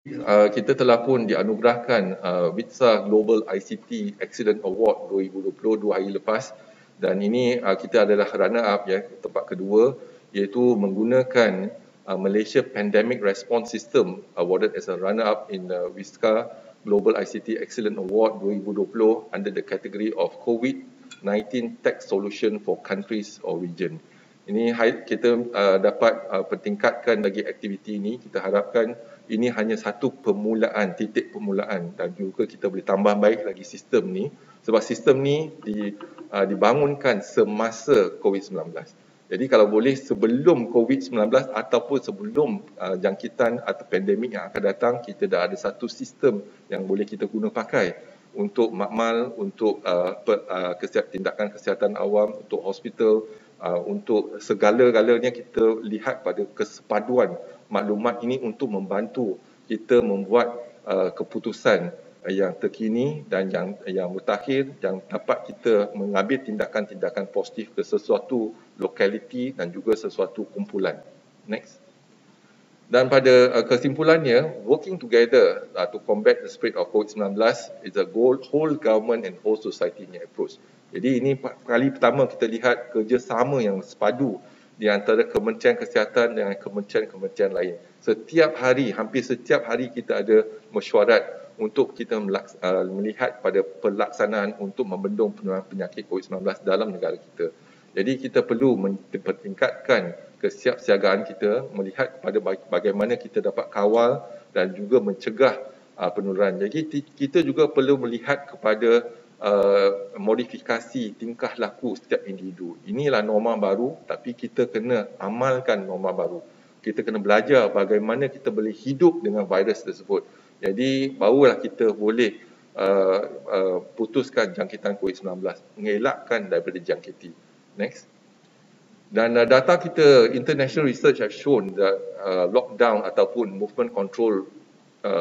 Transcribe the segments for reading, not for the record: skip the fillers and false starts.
Kita telah pun dianugerahkan WITSA Global ICT Excellence Award 2020 2 hari lepas, dan ini kita adalah runner up ya, tempat kedua, iaitu menggunakan Malaysia Pandemic Response System awarded as a runner up in WITSA Global ICT Excellence Award 2020 under the category of COVID-19 Tech Solution for Countries or Region. Ini kita dapat pertingkatkan lagi aktiviti ini. Kita harapkan ini hanya satu permulaan, titik permulaan, dan juga kita boleh tambah baik lagi sistem ni, sebab sistem ni dibangunkan semasa COVID-19. Jadi kalau boleh sebelum COVID-19 ataupun sebelum jangkitan atau pandemik yang akan datang, kita dah ada satu sistem yang boleh kita guna pakai untuk makmal, untuk tindakan kesihatan awam, untuk hospital, untuk segala-galanya. Kita lihat pada kesepaduan maklumat ini untuk membantu kita membuat keputusan yang terkini dan yang mutakhir, yang dapat kita mengambil tindakan-tindakan positif ke sesuatu lokaliti dan juga sesuatu kumpulan. Next. Dan pada kesimpulannya, working together to combat the spread of COVID-19 is a whole government and whole society approach. Jadi ini kali pertama kita lihat kerjasama yang sepadu di antara Kementerian Kesihatan dengan kementerian-kementerian lain. Setiap hari, hampir setiap hari kita ada mesyuarat untuk kita melihat pada pelaksanaan untuk membendung penularan penyakit COVID-19 dalam negara kita. Jadi kita perlu mempertingkatkan kesiapsiagaan kita, melihat kepada bagaimana kita dapat kawal dan juga mencegah penularan. Jadi kita juga perlu melihat kepada modifikasi tingkah laku setiap individu. Inilah norma baru, tapi kita kena amalkan norma baru. Kita kena belajar bagaimana kita boleh hidup dengan virus tersebut. Jadi barulah kita boleh putuskan jangkitan COVID-19, mengelakkan daripada jangkiti. Next. Dan data kita, international research have shown that lockdown ataupun movement control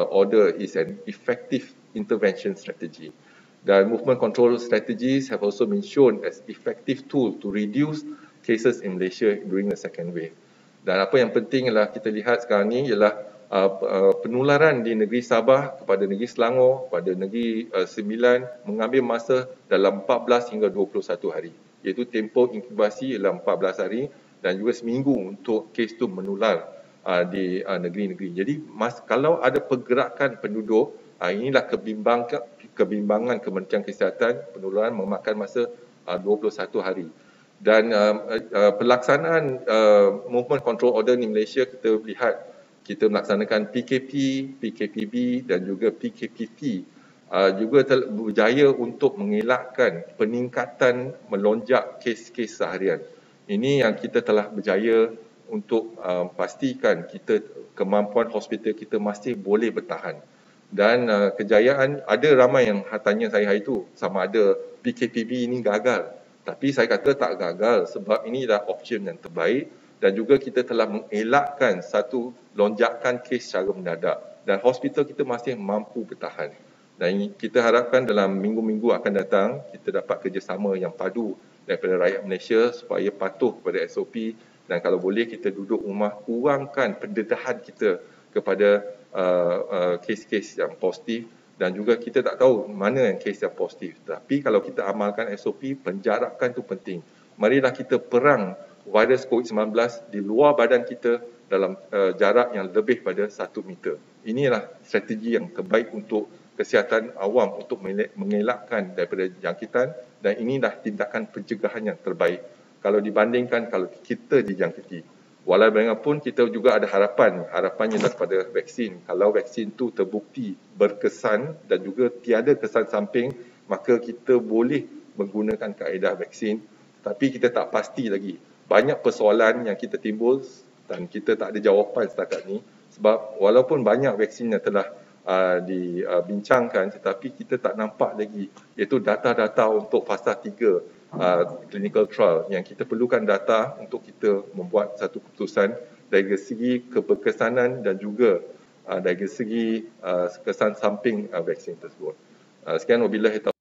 order is an effective intervention strategy. Dan movement control strategies have also been shown as effective tool to reduce cases in Malaysia during the second wave. Dan apa yang penting ialah kita lihat sekarang ni ialah penularan di negeri Sabah kepada negeri Selangor, pada negeri Sembilan mengambil masa dalam 14 hingga 21 hari. Iaitu tempoh inkubasi ialah 14 hari dan juga seminggu untuk kes itu menular di negeri-negeri. Jadi kalau ada pergerakan penduduk, inilah kebimbangan Kementerian Kesihatan, penularan memakan masa 21 hari. Dan pelaksanaan Movement Control Order di Malaysia, kita lihat kita melaksanakan PKP, PKPB dan juga PKPT. Juga berjaya untuk mengelakkan peningkatan melonjak kes-kes seharian. Ini yang kita telah berjaya untuk pastikan kemampuan hospital kita masih boleh bertahan. Dan kejayaan, ada ramai yang tanya saya hari itu sama ada PKPB ini gagal. Tapi saya kata tak gagal, sebab ini adalah option yang terbaik dan juga kita telah mengelakkan satu lonjakan kes secara mendadak dan hospital kita masih mampu bertahan. Dan kita harapkan dalam minggu-minggu akan datang, kita dapat kerjasama yang padu daripada rakyat Malaysia supaya patuh kepada SOP, dan kalau boleh kita duduk rumah, kurangkan pendedahan kita kepada kes-kes yang positif, dan juga kita tak tahu mana yang kes yang positif. Tapi kalau kita amalkan SOP, penjarakan itu penting. Marilah kita perang virus COVID-19 di luar badan kita dalam jarak yang lebih pada 1 meter. Inilah strategi yang terbaik untuk kesihatan awam untuk mengelakkan daripada jangkitan, dan inilah tindakan pencegahan yang terbaik kalau dibandingkan kalau kita dijangkiti. Walaupun kita juga ada harapannya daripada vaksin. Kalau vaksin itu terbukti berkesan dan juga tiada kesan samping, maka kita boleh menggunakan kaedah vaksin, tapi kita tak pasti lagi. Banyak persoalan yang kita timbul dan kita tak ada jawapan setakat ni, sebab walaupun banyak vaksin yang telah dibincangkan, tetapi kita tak nampak lagi iaitu data-data untuk fasa 3 clinical trial, yang kita perlukan data untuk kita membuat satu keputusan dari segi keberkesanan dan juga dari segi kesan samping vaksin tersebut. Sekian, wabillahi taufiq.